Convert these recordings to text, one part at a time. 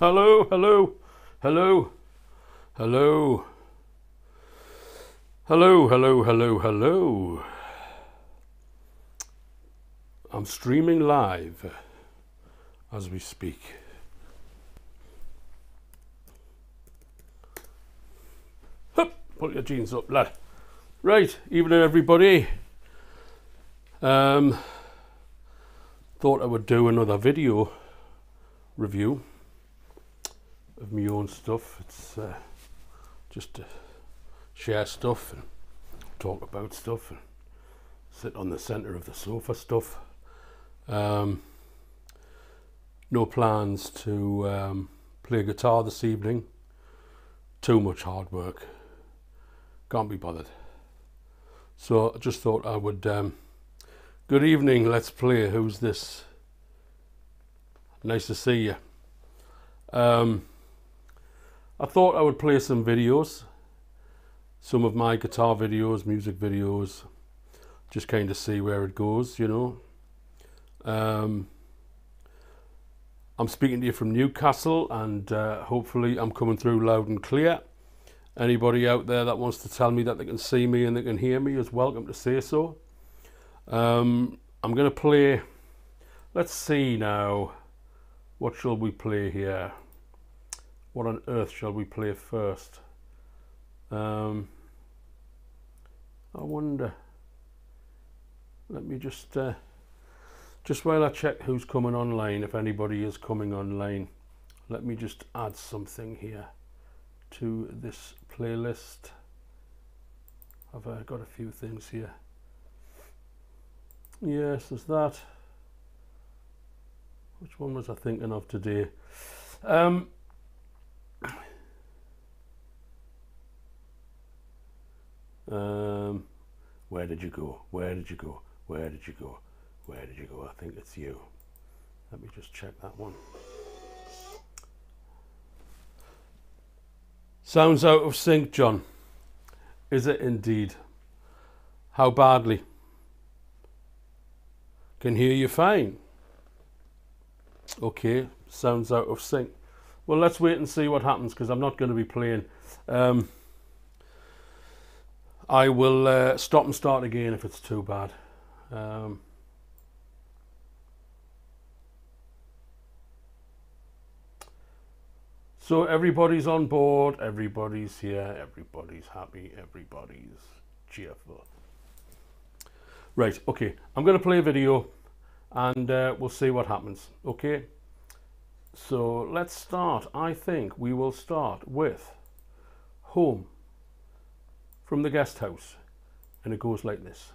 Hello, hello, hello, hello, hello, hello, hello, hello. I'm streaming live as we speak. Hup, pull your jeans up, lad. Right, evening everybody. Thought I would do another video review of my own stuff. It's just to share stuff and talk about stuff and sit on the centre of the sofa stuff. No plans to play guitar this evening. Too much hard work. Can't be bothered. So I just thought I would... good evening, let's play. Who's this? Nice to see you. I thought I would play some videos, some of my guitar videos, music videos, just kind of see where it goes, you know. I'm speaking to you from Newcastle, and hopefully I'm coming through loud and clear. Anybody out there that wants to tell me that they can see me and they can hear me is welcome to say so. I'm going to play, let's see now, what shall we play here? What on earth shall we play first? I wonder. Let me just while I check who's coming online, if anybody is coming online, let me just add something here to this playlist. I've got a few things here. Yes, there's that. Which one was I thinking of today? Where did you go? Where did you go? Where did you go? Where did you go? I think it's you. Let me just check that one. Sounds out of sync, John. Is it indeed? How badly? Can hear you fine. Okay, sounds out of sync. Well, let's wait and see what happens, because I'm not going to be playing. I will stop and start again if it's too bad. So everybody's on board, everybody's here, everybody's happy, everybody's cheerful. Right, okay, I'm going to play a video and we'll see what happens, okay? So let's start. I think we will start with Home from the Guest House, and it goes like this.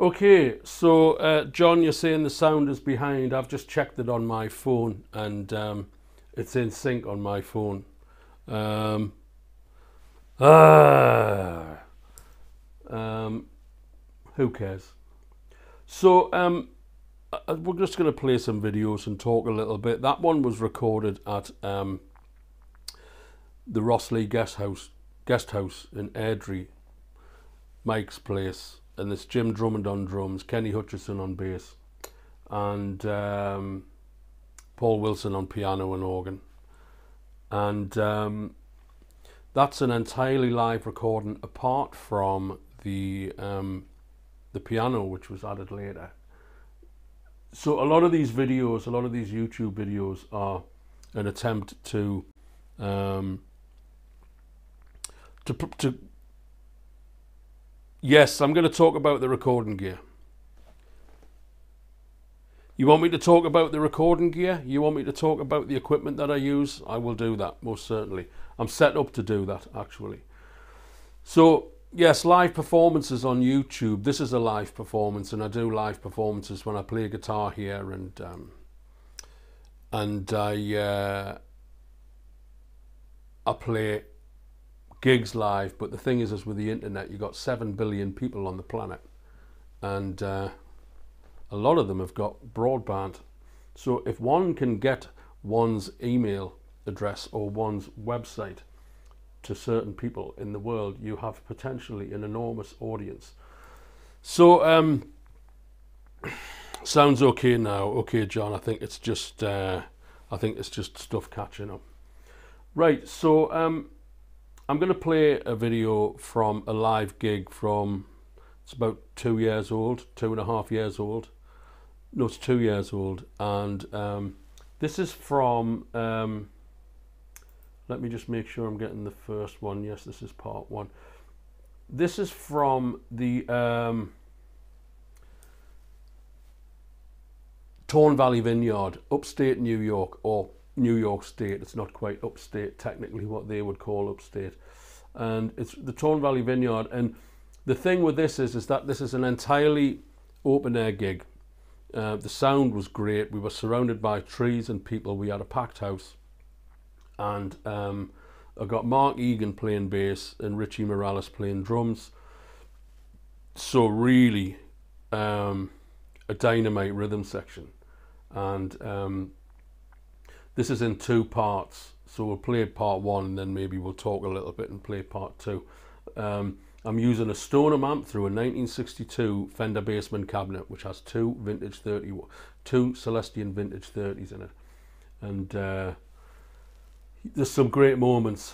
Okay, so John, you're saying the sound is behind. I've just checked it on my phone, and it's in sync on my phone. Who cares? So we're just going to play some videos and talk a little bit. That one was recorded at the Rossley guest house in Airdrie, Mike's place, and there's Jim Drummond on drums, Kenny Hutchison on bass, and Paul Wilson on piano and organ. And that's an entirely live recording, apart from the piano, which was added later. So a lot of these videos, a lot of these YouTube videos, are an attempt to yes, I'm going to talk about the recording gear. You want me to talk about the recording gear? You want me to talk about the equipment that I use? I will do that, most certainly. I'm set up to do that, actually. So, yes, live performances on YouTube. This is a live performance, and I do live performances when I play guitar here, and I play gigs live. But the thing is with the internet, you've got 7 billion people on the planet, and a lot of them have got broadband. So if one can get one's email address or one's website to certain people in the world, you have potentially an enormous audience. So sounds okay now. Okay, John, I think it's just stuff catching up. Right, so I'm going to play a video from a live gig from, it's about 2 years old, 2.5 years old. No, it's 2 years old, and this is from, let me just make sure I'm getting the first one. Yes, this is part one. This is from the Torn Valley Vineyard, upstate New York, or New York State. It's not quite upstate, technically what they would call upstate. And it's the Torn Valley Vineyard. And the thing with this is that this is an entirely open air gig. The sound was great. We were surrounded by trees and people. We had a packed house. And I got Mark Egan playing bass and Richie Morales playing drums. So really a dynamite rhythm section. And this is in 2 parts. So we'll play part 1 and then maybe we'll talk a little bit and play part 2. I'm using a Stoneham amp through a 1962 Fender Bassman cabinet, which has 2 Celestion vintage 30s in it. And there's some great moments.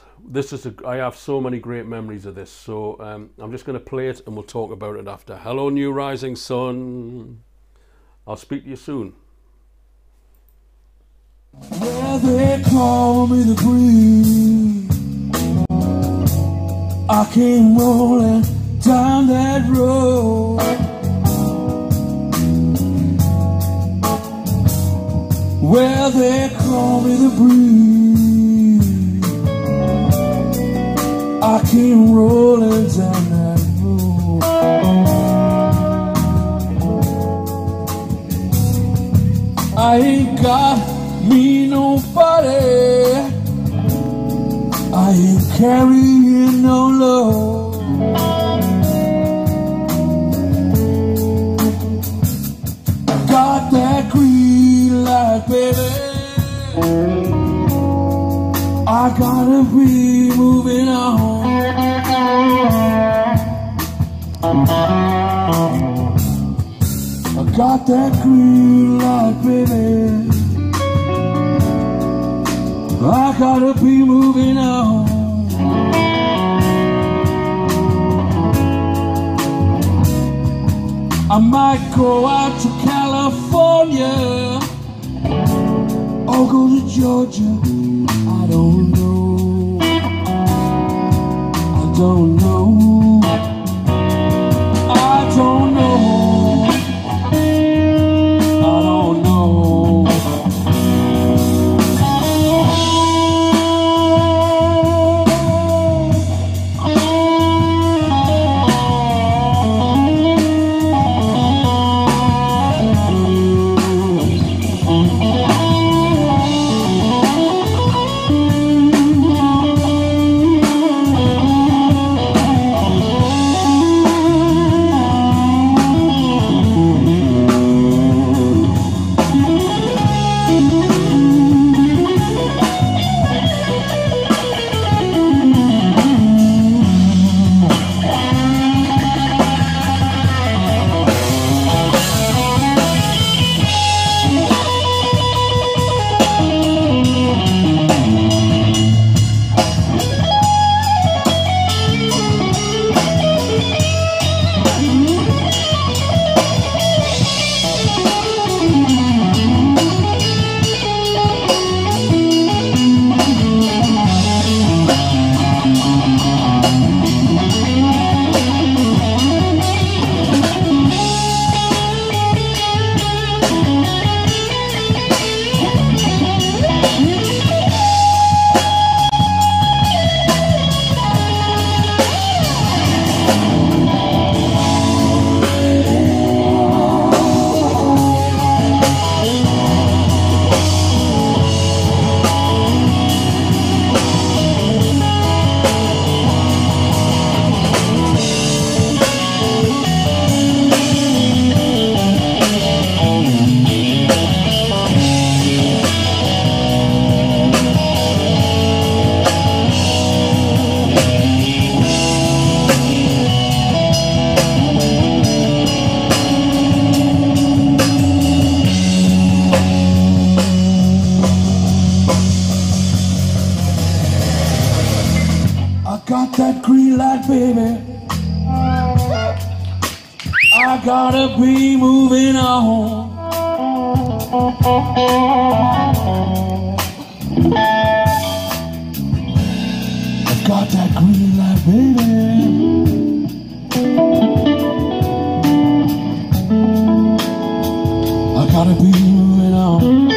I have so many great memories of this. So I'm just going to play it and we'll talk about it after. Hello, New Rising Sun. I'll speak to you soon. Well, they call me the breeze. I came rolling down that road. Well, they call me the breeze. I came rolling down that road. I ain't got me nobody. I ain't carrying no load. Got that green light, baby. I gotta be moving on. I got that green light, baby. I gotta be moving on. I might go out to California or go to Georgia. I don't know. I don't know. I don't know. I don't know. baby. I gotta be moving on. I've got that green light, baby. I gotta be moving on.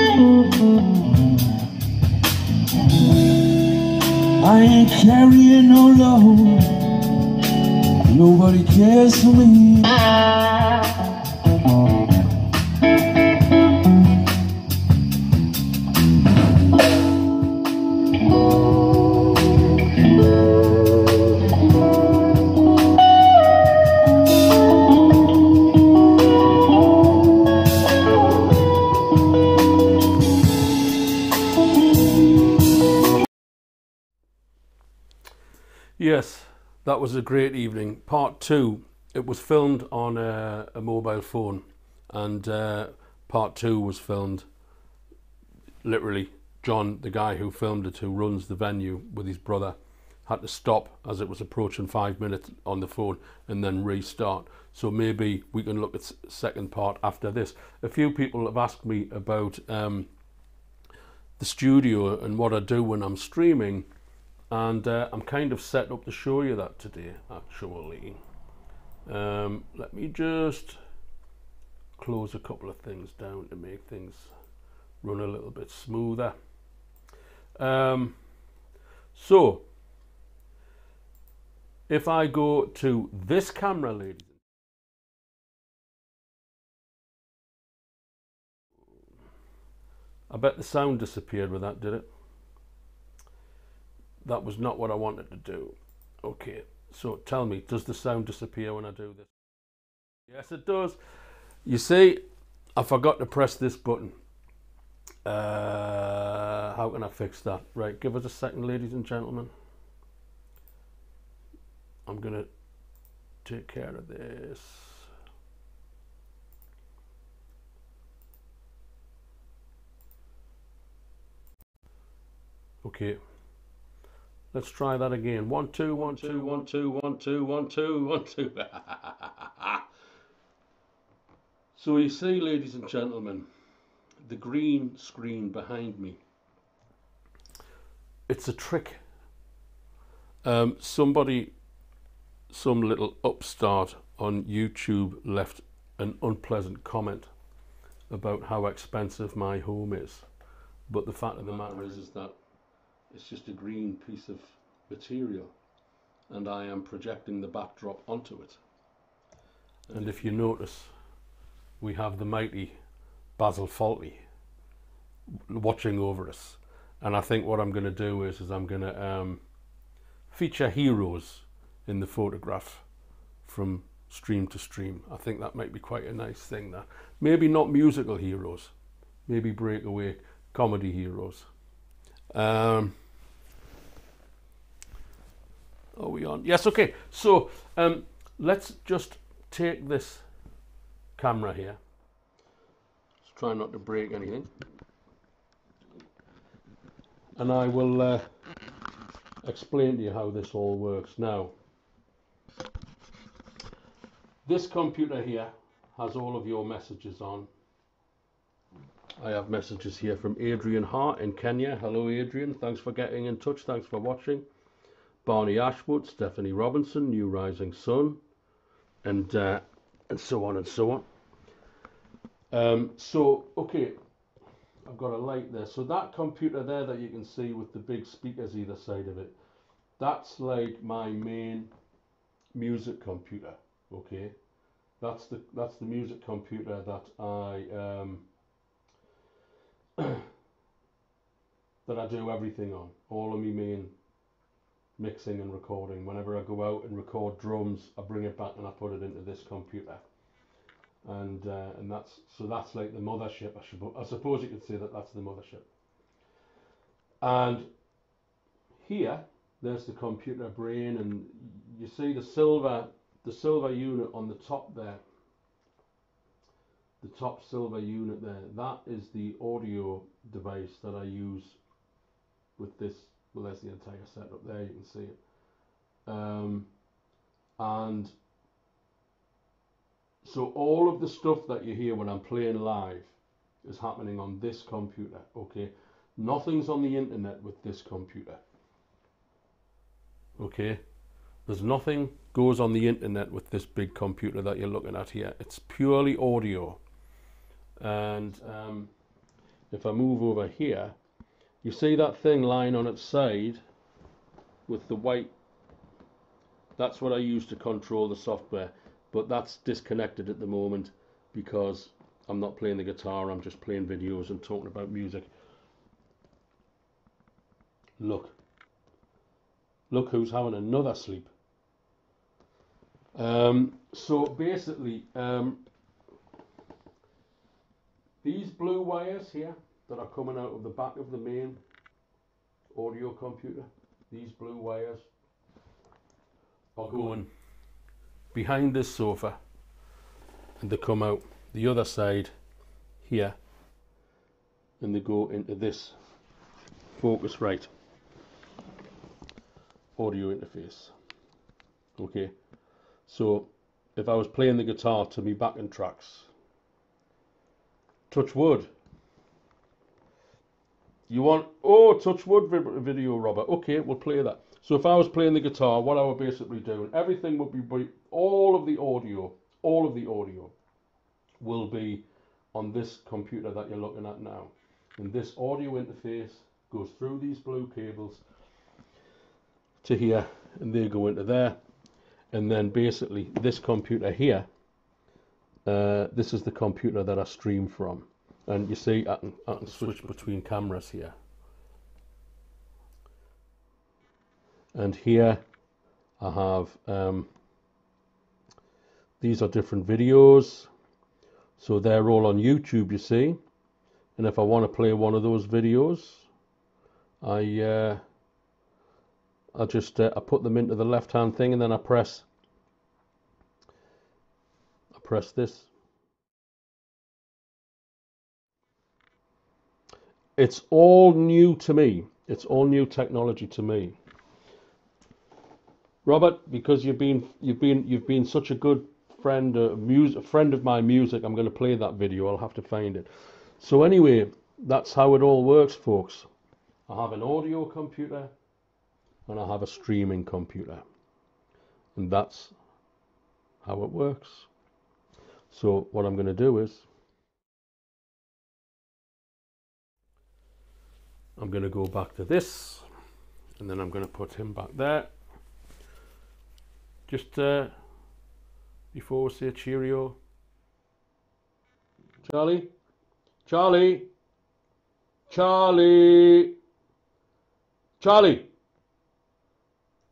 I ain't carrying no load. Nobody cares for me. Yes, that was a great evening. Part 2, it was filmed on a mobile phone, and part 2 was filmed literally. John, the guy who filmed it, who runs the venue with his brother, had to stop as it was approaching 5 minutes on the phone and then restart. So maybe we can look at second part after this. A few people have asked me about the studio and what I do when I'm streaming. And I'm kind of set up to show you that today, actually. Let me just close a couple of things down to make things run a little bit smoother. So, if I go to this camera, ladies, I bet the sound disappeared with that, did it? That was not what I wanted to do. Okay, so tell me, does the sound disappear when I do this? Yes, it does. You see, I forgot to press this button. How can I fix that? Right, give us a second, ladies and gentlemen. I'm going to take care of this. Okay. Let's try that again. 1 2 1 2 1 2 1 2 1 2 1 2. So you see, ladies and gentlemen, the green screen behind me. It's a trick. Somebody, some little upstart on YouTube left an unpleasant comment about how expensive my home is. But the fact of the matter is that it's just a green piece of material, and I am projecting the backdrop onto it. And if you notice, we have the mighty Basil Fawlty watching over us. And I think what I'm going to do is I'm going to feature heroes in the photograph from stream to stream. I think that might be quite a nice thing. That maybe not musical heroes, maybe breakaway comedy heroes. Are we on? Yes, okay. So let's just take this camera here. Let's try not to break anything. And I will explain to you how this all works. Now, this computer here has all of your messages on. I have messages here from Adrian Hart in Kenya. Hello, Adrian. Thanks for getting in touch. Thanks for watching. Barney Ashwood, Stephanie Robinson, New Rising Sun, and so on and so on. So, okay, I've got a light there. So that computer there that you can see with the big speakers either side of it, that's like my main music computer. Okay, that's the music computer that I that I do everything on. All of me main mixing and recording. Whenever I go out and record drums, I bring it back and I put it into this computer, and that's like the mothership. I suppose you could say that that's the mothership. And here, there's the computer brain, and you see the silver unit on the top there. The top silver unit there. That is the audio device that I use with this. Well, there's the entire setup there. You can see it. And so all of the stuff that you hear when I'm playing live is happening on this computer, okay? Nothing's on the internet with this computer, okay? There's nothing goes on the internet with this big computer that you're looking at here. It's purely audio. And if I move over here, you see that thing lying on its side with the white, that's what I use to control the software, but that's disconnected at the moment because I'm not playing the guitar, I'm just playing videos and talking about music. Look who's having another sleep. So basically, these blue wires here that are coming out of the back of the main audio computer, these blue wires are going behind this sofa, and they come out the other side here, and they go into this Focusrite audio interface. Okay, so if I was playing the guitar to me backing tracks, touch wood. You want, oh, touch wood video, Robert. Okay, we'll play that. So if I was playing the guitar, what I would basically do, everything would be, all of the audio will be on this computer that you're looking at now. And this audio interface goes through these blue cables to here, and they go into there. And then basically this computer here, this is the computer that I stream from. And you see, I can switch between cameras here. And here I have, these are different videos. So they're all on YouTube, you see. And if I want to play one of those videos, I put them into the left-hand thing, and then I press this. It's all new to me. It's all new technology to me. Robert, because you've been such a good friend, a friend of my music, I'm going to play that video. I'll have to find it. So anyway, that's how it all works, folks. I have an audio computer and I have a streaming computer, and that's how it works. So what I'm going to do is I'm going to go back to this, and then I'm going to put him back there. Just before we say cheerio. Charlie? Charlie? Charlie? Charlie?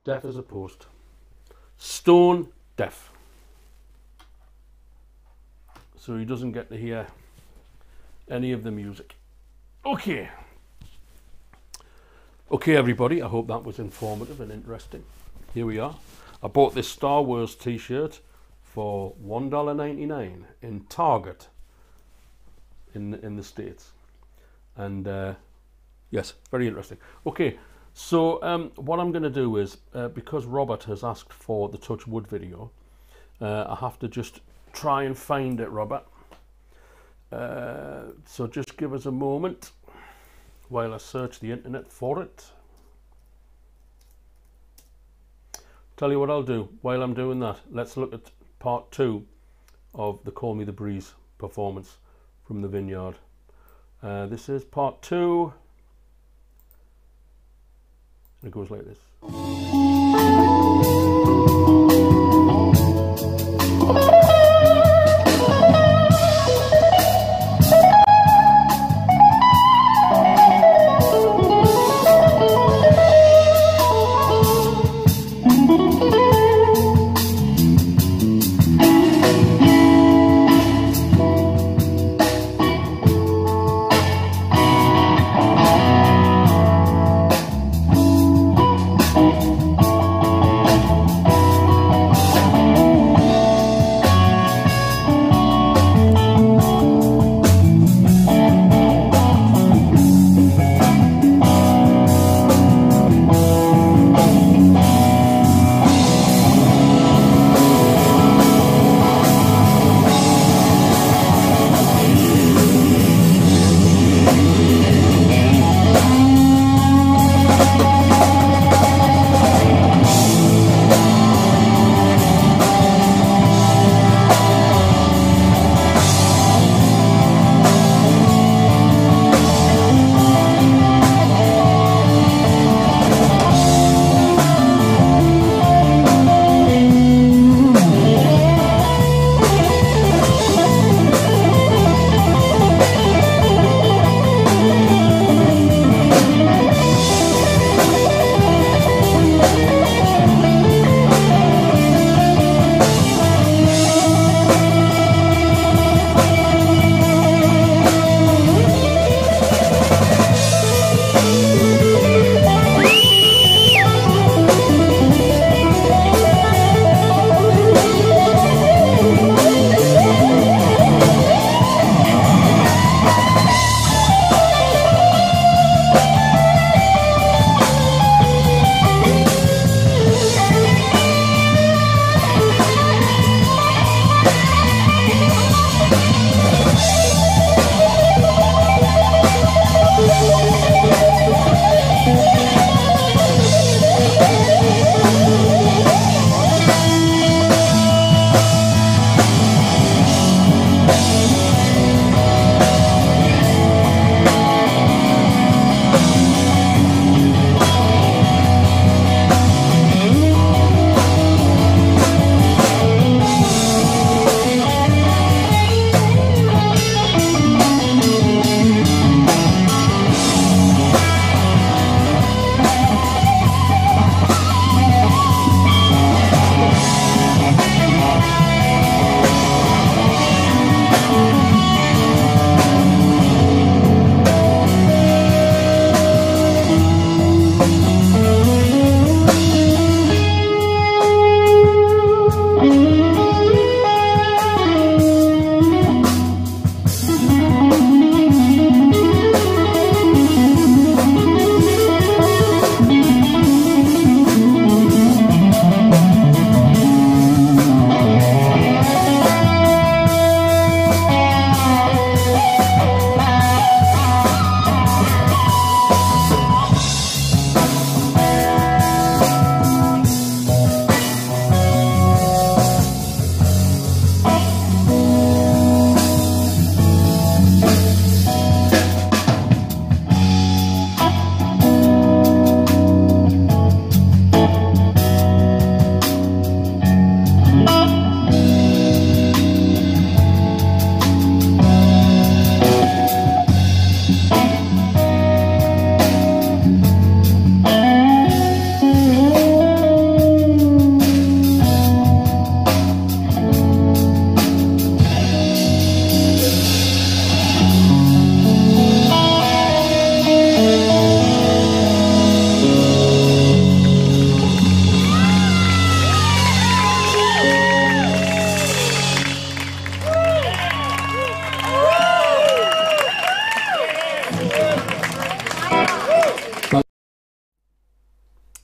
Deaf as a post. Stone deaf. So he doesn't get to hear any of the music. Okay. Okay, everybody, I hope that was informative and interesting. Here we are. I bought this Star Wars t-shirt for $1.99 in Target in the States. And yes, very interesting. Okay, so what I'm going to do is, because Robert has asked for the Touch Wood video, I have to just try and find it, Robert. So just give us a moment while I search the internet for it. Tell you what I'll do while I'm doing that. Let's look at part 2 of the Call Me the Breeze performance from the Vineyard. This is part 2. It goes like this.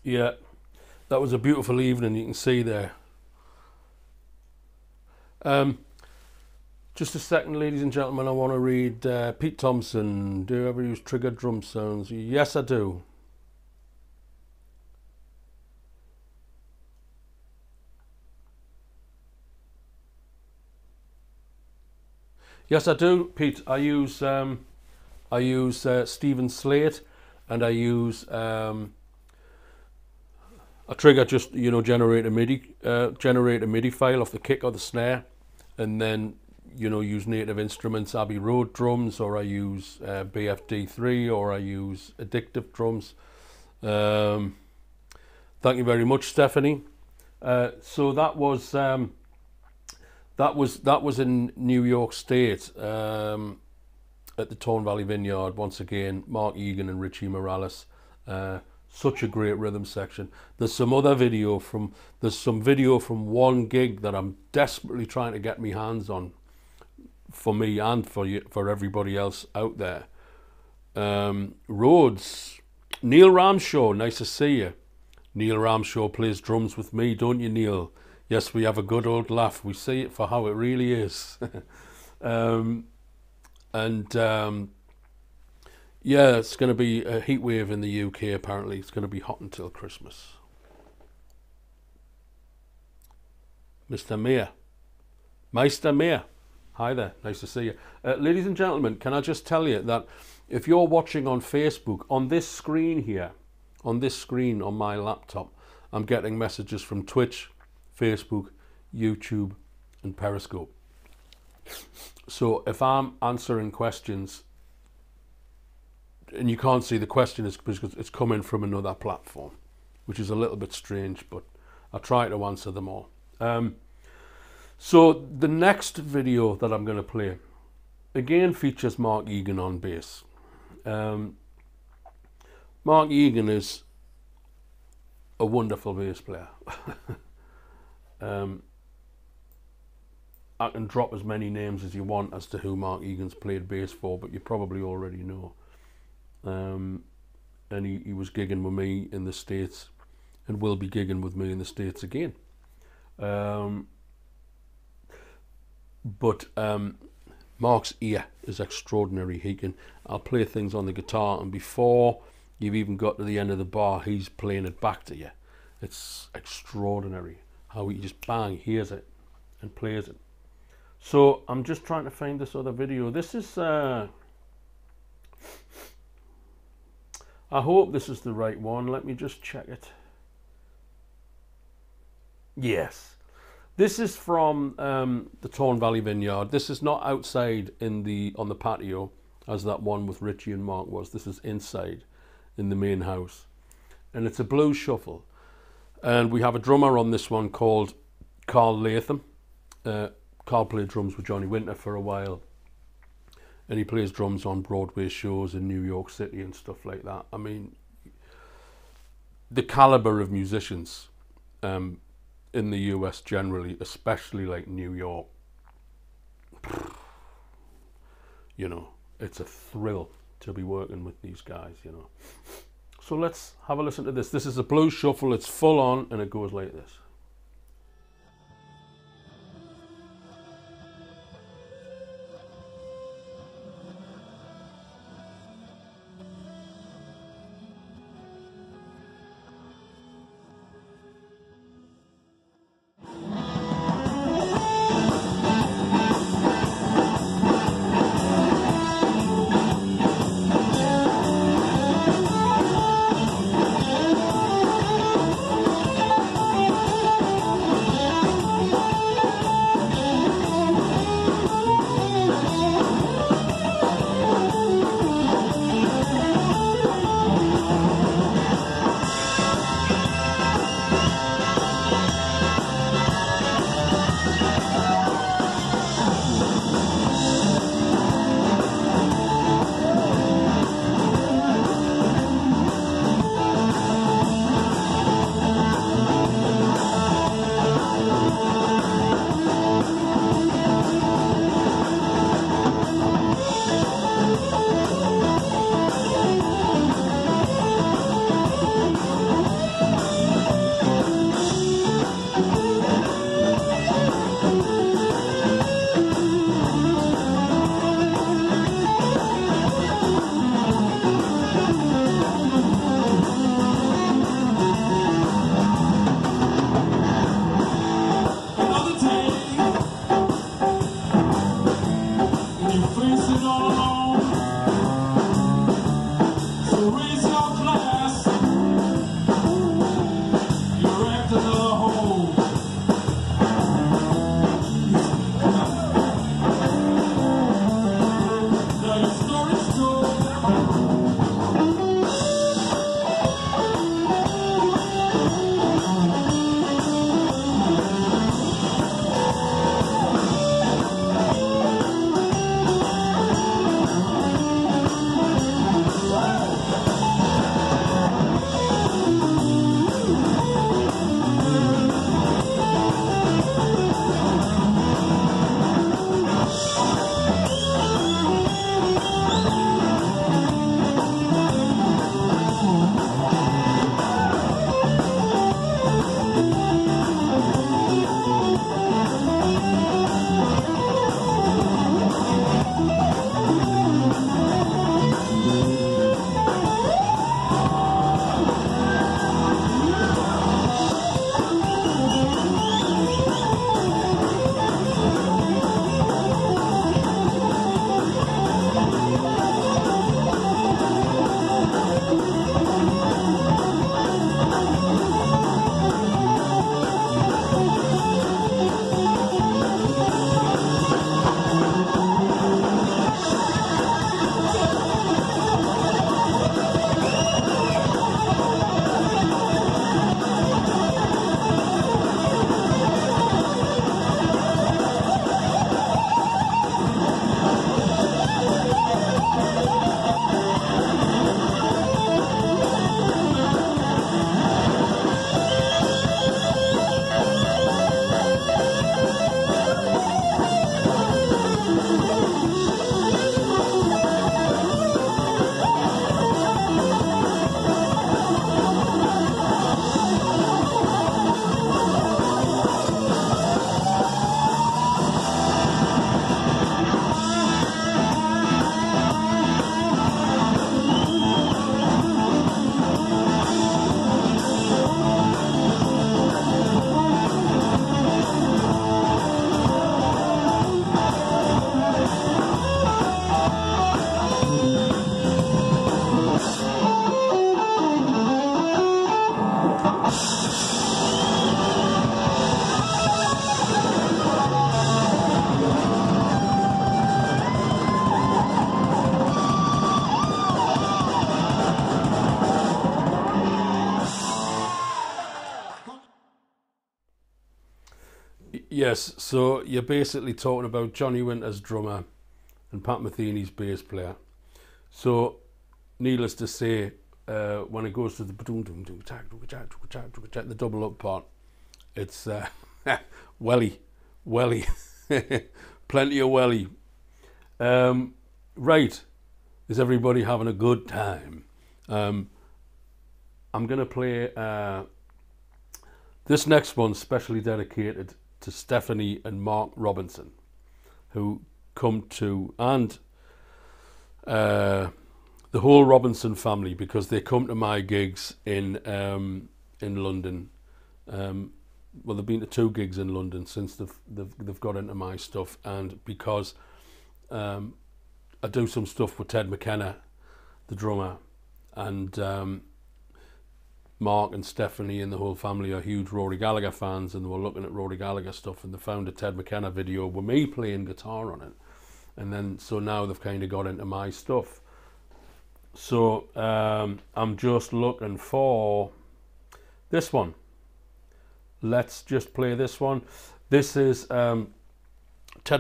Yeah, that was a beautiful evening, you can see there. Just a second, ladies and gentlemen, I want to read Pete Thompson. Do you ever use triggered drum sounds? Yes, I do. Yes, I do, Pete. I use Stephen Slate, and I use a trigger, just, you know, generate a MIDI file off the kick or the snare, and then, you know, use native instruments, Abbey Road drums, or I use BFD3, or I use Addictive drums. Thank you very much, Stephanie. So that was in New York State, at the Torn Valley Vineyard. Once again, Mark Egan and Richie Morales. Such a great rhythm section. There's some video from one gig that I'm desperately trying to get my hands on, for me and for everybody else out there. Rhodes, Neil Ramshaw, nice to see you. Neil Ramshaw plays drums with me, don't you, Neil? Yes, we have a good old laugh. We see it for how it really is. Yeah, it's going to be a heat wave in the UK, apparently. It's going to be hot until Christmas. Mr. Mayor. Meister Mayor. Hi there, nice to see you. Ladies and gentlemen, can I just tell you that if you're watching on Facebook, on this screen here, on this screen on my laptop, I'm getting messages from Twitch, Facebook, YouTube, and Periscope. So if I'm answering questions and you can't see the question, is because it's coming from another platform, which is a little bit strange, but I try to answer them all. So the next video that I'm going to play again features Mark Egan on bass. Mark Egan is a wonderful bass player. I can drop as many names as you want as to who Mark Egan's played bass for, but you probably already know. And he was gigging with me in the States, and will be gigging with me in the States again. But Mark's ear is extraordinary. I'll play things on the guitar, and before you've even got to the end of the bar, he's playing it back to you. It's extraordinary how he just bang hears it and plays it. So I'm just trying to find this other video. This is I hope this is the right one. Let me just check it. Yes, this is from the Torn Valley Vineyard. This is not outside on the patio as that one with Richie and Mark was. This is inside in the main house, and it's a blues shuffle. And we have a drummer on this one called Carl Latham. Carl played drums with Johnny Winter for a while, and he plays drums on Broadway shows in New York City and stuff like that. I mean, the caliber of musicians in the US generally, especially like New York, you know, it's a thrill to be working with these guys, you know. So let's have a listen to this. This is a blues shuffle. It's full on, and it goes like this. Yes, so you're basically talking about Johnny Winter's drummer and Pat Metheny's bass player. So, needless to say, when it goes to the double up part, it's welly, plenty of welly. Right, is everybody having a good time? I'm going to play this next one specially dedicated to Stephanie and Mark Robinson, who come to, and the whole Robinson family, because they come to my gigs in London. Well, they've been to 2 gigs in London since they've got into my stuff, and because I do some stuff with Ted McKenna, the drummer, and Mark and Stephanie and the whole family are huge Rory Gallagher fans, and they were looking at Rory Gallagher stuff, and they found a Ted McKenna video with me playing guitar on it, and then so now they've kind of got into my stuff. So I'm just looking for this one. Let's just play this one. This is Ted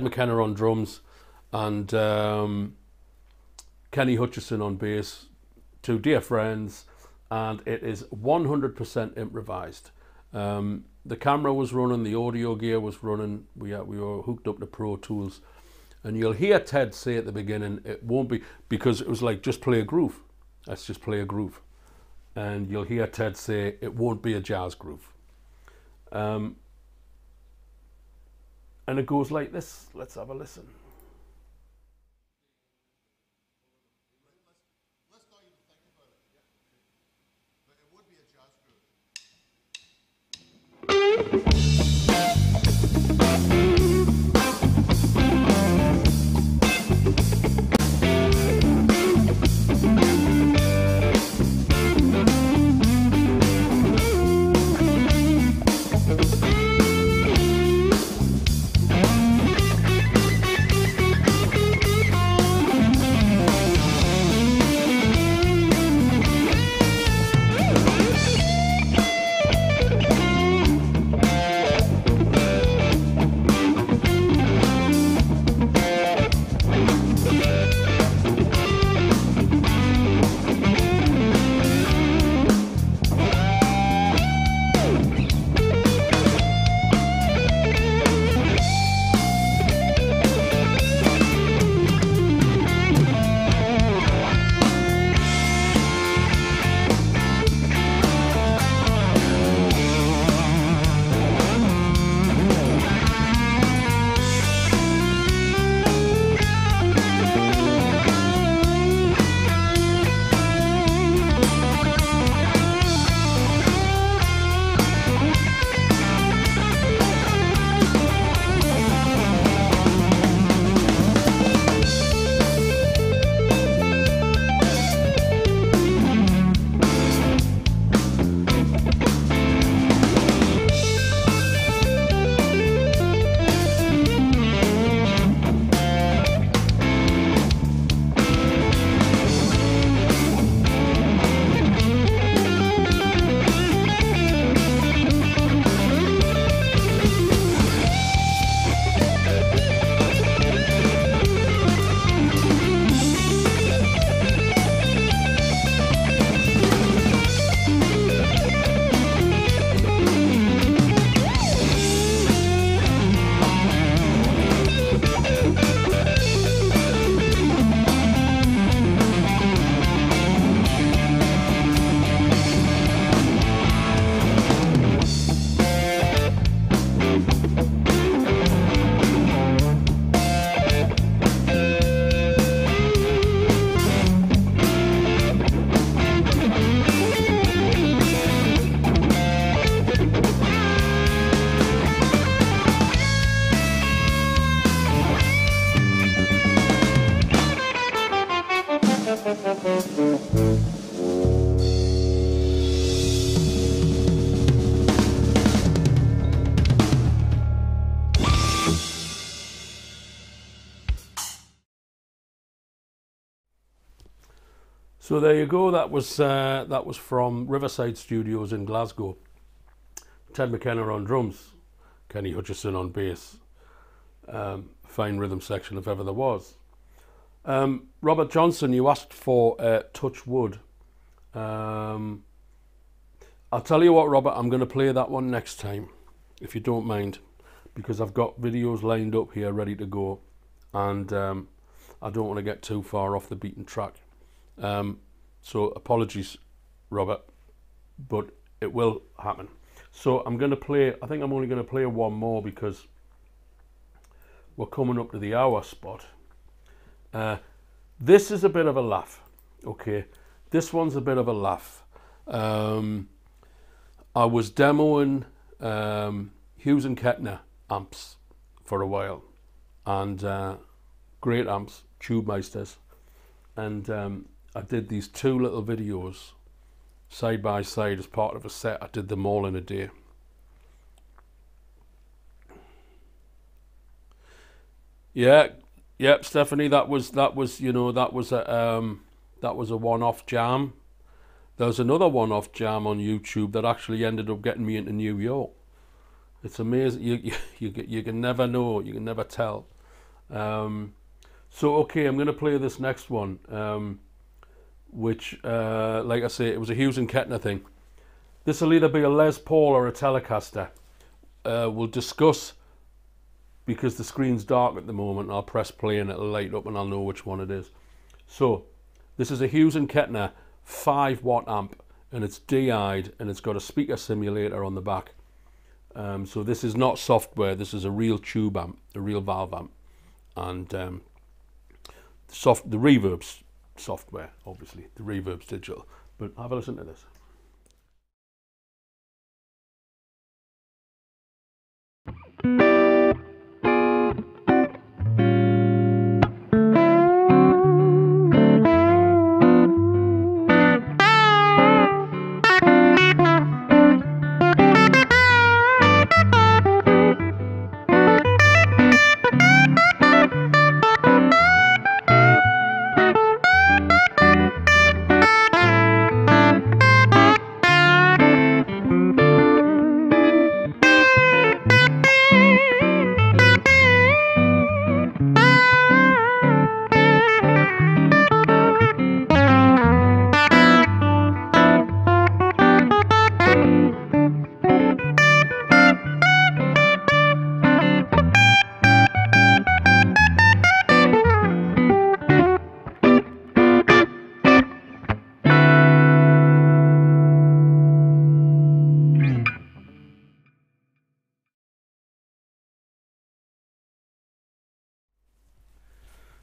McKenna on drums and Kenny Hutchison on bass, 2 dear friends, and it is 100% improvised. The camera was running, the audio gear was running, we were hooked up to Pro Tools, and you'll hear Ted say at the beginning, it won't be, because it was like, just play a groove, let's just play a groove, and you'll hear Ted say, it won't be a jazz groove. And it goes like this. Let's have a listen. So there you go. That was from Riverside Studios in Glasgow. Ted McKenna on drums, Kenny Hutchison on bass. Fine rhythm section if ever there was. Robert Johnson, you asked for Touch Wood. I'll tell you what, Robert, I'm going to play that one next time, if you don't mind, because I've got videos lined up here ready to go, and I don't want to get too far off the beaten track. So apologies, Robert, but it will happen. So I'm going to play, I think I'm only going to play one more because we're coming up to the hour spot. This is a bit of a laugh, okay? This one's a bit of a laugh. I was demoing Hughes and Kettner amps for a while, and great amps, Tube Meisters, and I did these two little videos side by side as part of a set. I did them all in a day. Yeah, yep, Stephanie, that was you know, that was a one-off jam. There was another one-off jam on YouTube that actually ended up getting me into New York. It's amazing. You can never know. You can never tell. So okay, I'm going to play this next one, which, like I say, it was a Hughes and Kettner thing. This will either be a Les Paul or a Telecaster. We'll discuss, because the screen's dark at the moment. I'll press play and it'll light up and I'll know which one it is. So this is a Hughes and Kettner 5-watt amp, and it's DI'd, and it's got a speaker simulator on the back. So this is not software. This is a real tube amp, a real valve amp, and the reverb's software, obviously. The reverb's digital. But have a listen to this.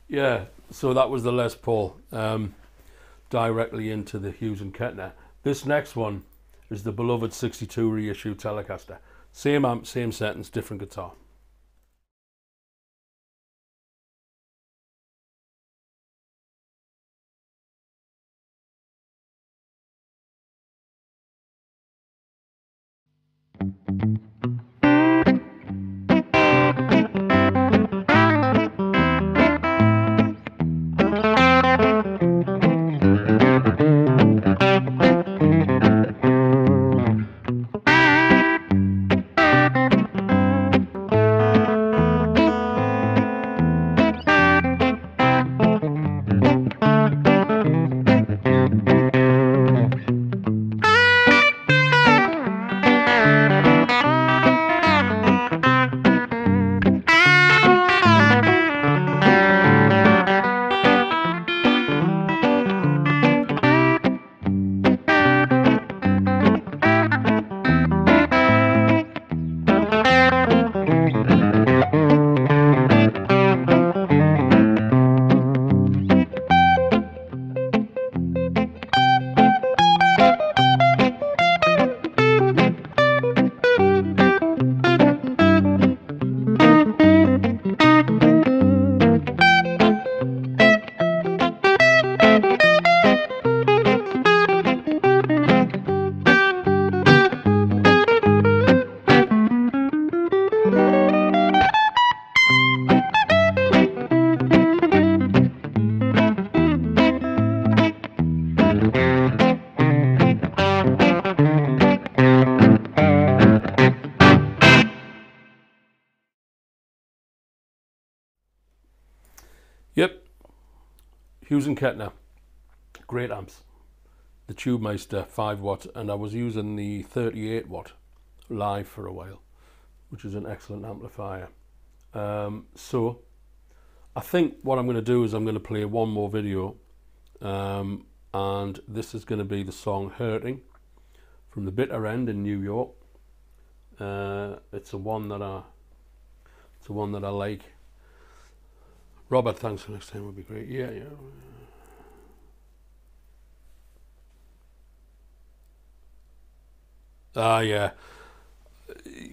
Yeah, so that was the Les Paul, directly into the Hughes and Kettner. This next one is the beloved 62 reissue Telecaster. Same amp, same settings, different guitar. Hughes and Kettner, great amps. The Tubemeister 5 watt, and I was using the 38 watt live for a while, which is an excellent amplifier. So I think what I'm going to do is I'm going to play one more video, and this is going to be the song Hurting from the Bitter End in New York. It's a one that I like. Robert, thanks for next time, would be great. Yeah.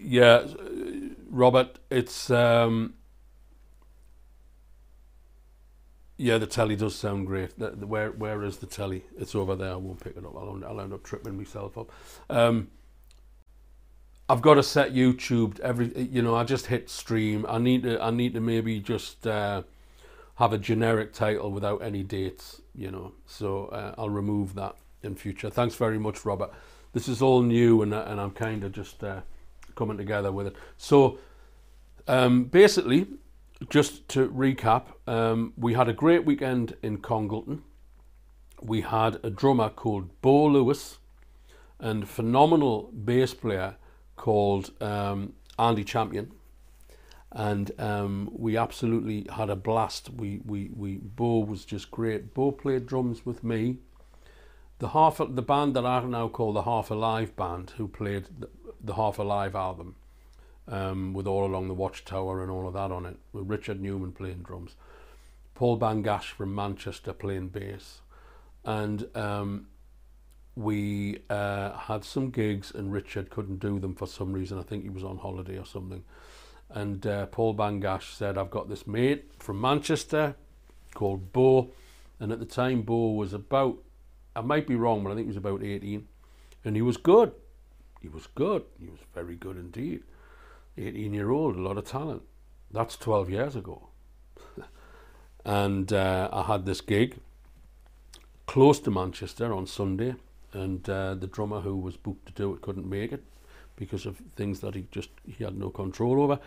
Yeah, Robert, it's yeah, the telly does sound great. Where is the telly? It's over there. I won't pick it up. I'll end up tripping myself up. I've got to set YouTube I just hit stream. I need to maybe just have a generic title without any dates, so I'll remove that in future. Thanks very much, Robert. This is all new, and I'm kind of just coming together with it. So basically, just to recap, we had a great weekend in Congleton. We had a drummer called Bo Lewis and a phenomenal bass player called Andy Champion, and we absolutely had a blast. Bo was just great. Bo played drums with me. The band that I now call the Half Alive band, who played the Half Alive album, with All Along the Watchtower and all of that on it, with Richard Newman playing drums, Paul Bangash from Manchester playing bass, and we had some gigs and Richard couldn't do them for some reason. I think he was on holiday or something, and Paul Bangash said, I've got this mate from Manchester called Bo, and at the time Bo was about, I might be wrong, but I think he was about 18, and he was good. He was very good indeed. 18-year-old, a lot of talent. That's 12 years ago. And I had this gig close to Manchester on Sunday, and the drummer who was booked to do it couldn't make it because of things that he had no control over.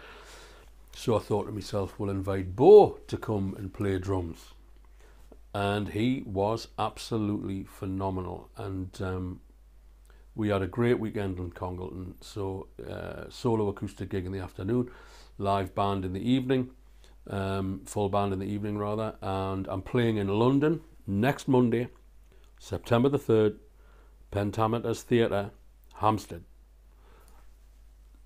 So I thought to myself, we'll invite Bo to come and play drums. And he was absolutely phenomenal, and we had a great weekend in Congleton. So solo acoustic gig in the afternoon, live band in the evening, full band in the evening rather, and I'm playing in London next Monday, September the 3rd, Pentameters Theatre, Hampstead.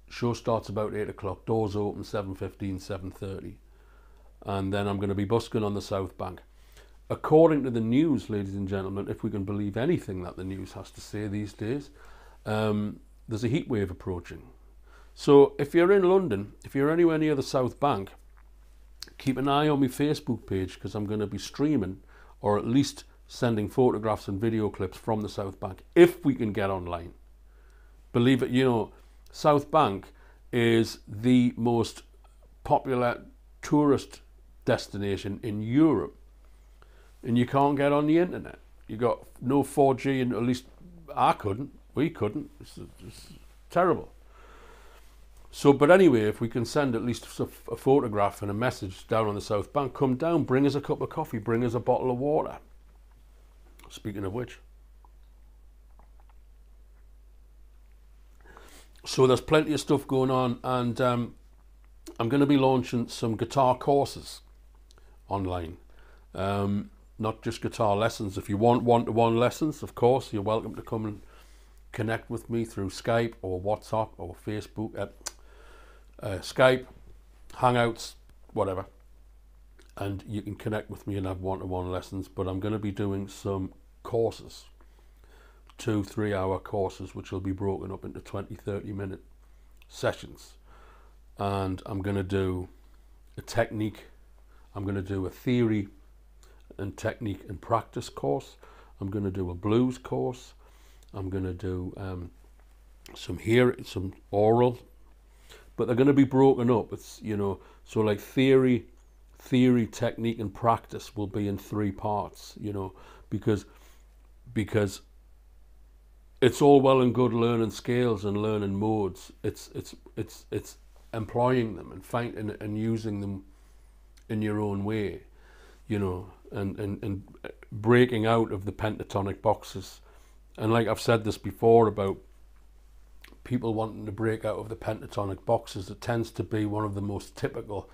Show starts about 8 o'clock, doors open 7:15, 7:30, and then I'm going to be busking on the South Bank. According to the news, ladies and gentlemen, if we can believe anything that the news has to say these days, there's a heat wave approaching. So if you're in London, if you're anywhere near the South Bank, keep an eye on my Facebook page, because I'm going to be streaming, or at least sending photographs and video clips from the South Bank, if we can get online. Believe it, South Bank is the most popular tourist destination in Europe. And you can't get on the internet. You got no 4G, and at least we couldn't. It's terrible. So, but anyway, if we can send at least a photograph and a message down on the South Bank, come down, bring us a cup of coffee, bring us a bottle of water. Speaking of which. So there's plenty of stuff going on, and I'm going to be launching some guitar courses online. Not just guitar lessons. If you want one-to-one lessons, of course, you're welcome to come and connect with me through Skype or WhatsApp or Facebook, Skype, Hangouts, whatever. And you can connect with me and have one-to-one lessons. But I'm going to be doing some courses, 2-3 hour courses, which will be broken up into 20-30 minute sessions. And I'm going to do a technique. I'm going to do a theory and technique and practice course. I'm going to do a blues course. I'm going to do some oral, but they're going to be broken up. It's so like theory, technique, and practice will be in 3 parts. Because it's all well and good learning scales and learning modes. It's employing them and finding and using them in your own way. and breaking out of the pentatonic boxes. And like I've said this before about people wanting to break out of the pentatonic boxes, it tends to be one of the most typical,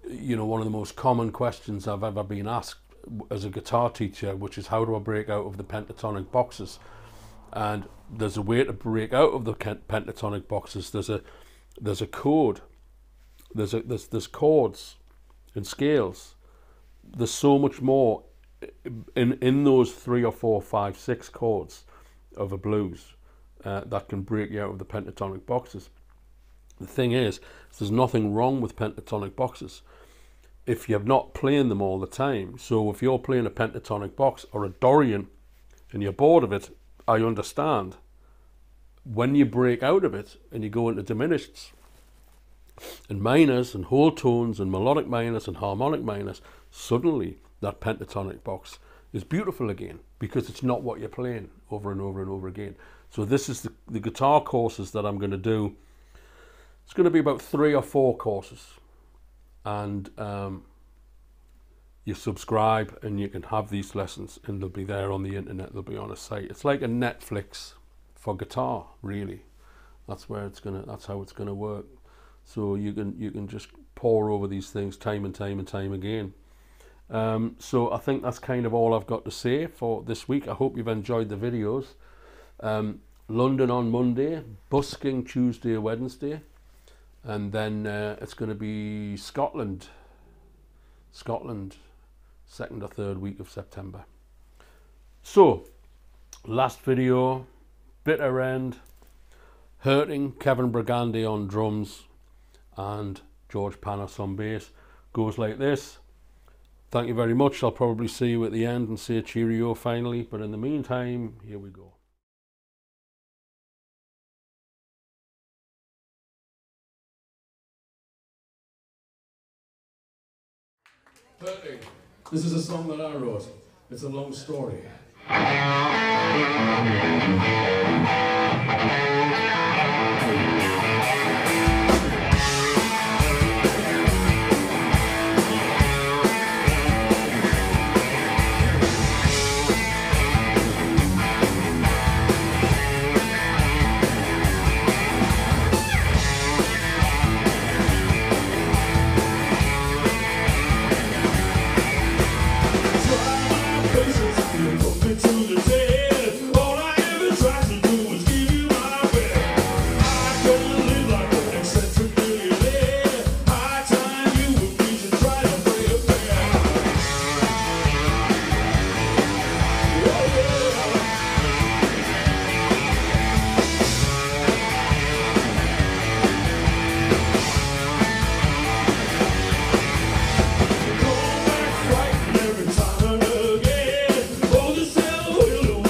you know, one of the most common questions I've ever been asked as a guitar teacher, which is how do I break out of the pentatonic boxes? And there's a way to break out of the pentatonic boxes. There's a code. There's chords and scales. There's so much more in those 3 or 4, 5, 6 chords of a blues that can break you out of the pentatonic boxes. The thing is, there's nothing wrong with pentatonic boxes if you're not playing them all the time. So if you're playing a pentatonic box or a Dorian and you're bored of it, I understand. When you break out of it and you go into diminished and minors and whole tones and melodic minors and harmonic minors, suddenly that pentatonic box is beautiful again, because it's not what you're playing over and over and over again. So this is the guitar courses that I'm going to do. It's going to be about 3 or 4 courses, and you subscribe and you can have these lessons, and they'll be there on the internet. They'll be on a site. It's like a Netflix for guitar, really. That's how it's gonna work. So you can just pore over these things time and time and time again. So I think that's kind of all I've got to say for this week. I hope you've enjoyed the videos. London on Monday, busking Tuesday, Wednesday, and then it's going to be Scotland, 2nd or 3rd week of September. So, last video, bitter end, hurting, Kevin Brigandi on drums and George Panos on bass. Goes like this. Thank you very much. I'll probably see you at the end and say cheerio finally, but in the meantime, here we go. Hurting. This is a song that I wrote. It's a long story. Every time and again, oh, the cell will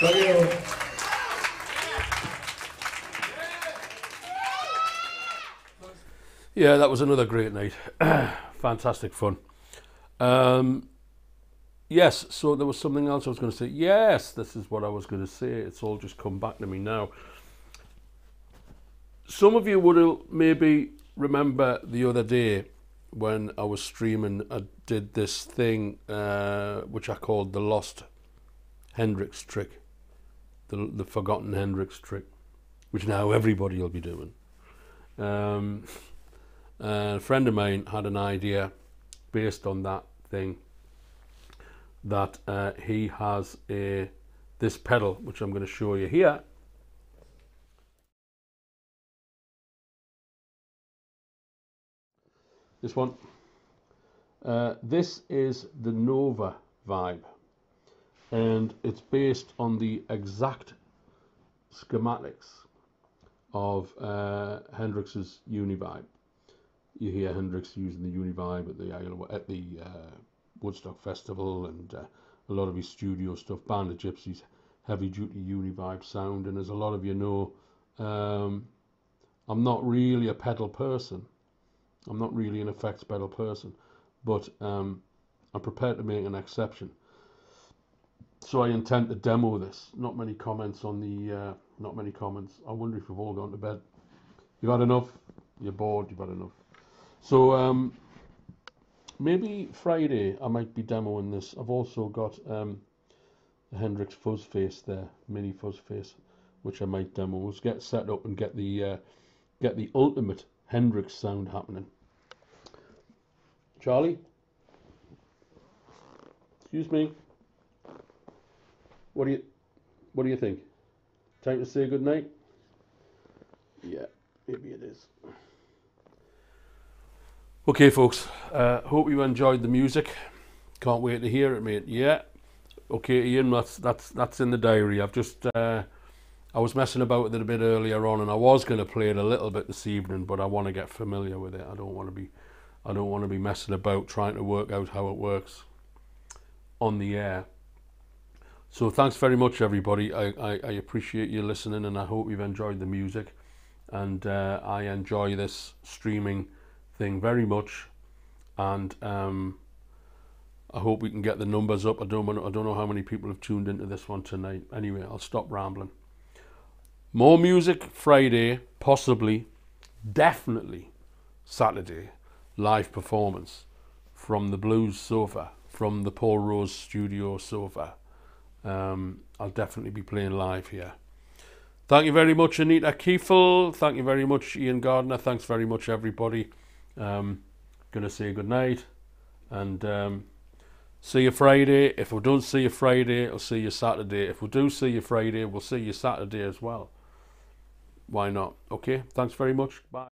Thank you. Yeah, that was another great night. Fantastic fun. Yes, so there was something else I was going to say. Yes, this is what I was going to say. It's all just come back to me now. Some of you would maybe remember the other day when I was streaming, I did this thing which I called the Lost Hendrix trick, the Forgotten Hendrix trick, which now everybody will be doing. A friend of mine had an idea based on that thing that he has this pedal, which I'm going to show you here. This one. This is the Nova Vibe, and it's based on the exact schematics of Hendrix's Univibe. You hear Hendrix using the Univibe at the Woodstock Festival, and a lot of his studio stuff, Band of Gypsies, heavy duty Univibe sound. And as a lot of you know, I'm not really a pedal person. I'm not really an effects pedal person, but I'm prepared to make an exception. So I intend to demo this. Not many comments on the, not many comments. I wonder if you've all gone to bed. You've had enough? You're bored? You've had enough? So maybe Friday I might be demoing this. I've also got a Hendrix fuzz face there, mini fuzz face, which I might demo. We'll get set up and get the ultimate Hendrix sound happening. Charlie? Excuse me. What do you think? Time to say good night? Yeah, maybe it is. Okay, folks. Hope you enjoyed the music. Can't wait to hear it, mate. Yeah. Okay, Ian. That's in the diary. I've just I was messing about with it a bit earlier on, and I was going to play it a little bit this evening, but I want to get familiar with it. I don't want to be messing about trying to work out how it works on the air. So thanks very much, everybody. I appreciate you listening, and I hope you've enjoyed the music. And I enjoy this streaming thing very much, and I hope we can get the numbers up. I don't know how many people have tuned into this one tonight. Anyway, I'll stop rambling. More music Friday, possibly, definitely Saturday, live performance from the Blues Sofa, from the Paul Rose Studio Sofa. I'll definitely be playing live here. Thank you very much, Anita Kiefel. Thank you very much, Ian Gardner. Thanks very much, everybody. Gonna say good night, and see you Friday. If we don't see you Friday, I'll see you Saturday. If we do see you Friday, we'll see you Saturday as well. Why not? Okay, thanks very much. Bye.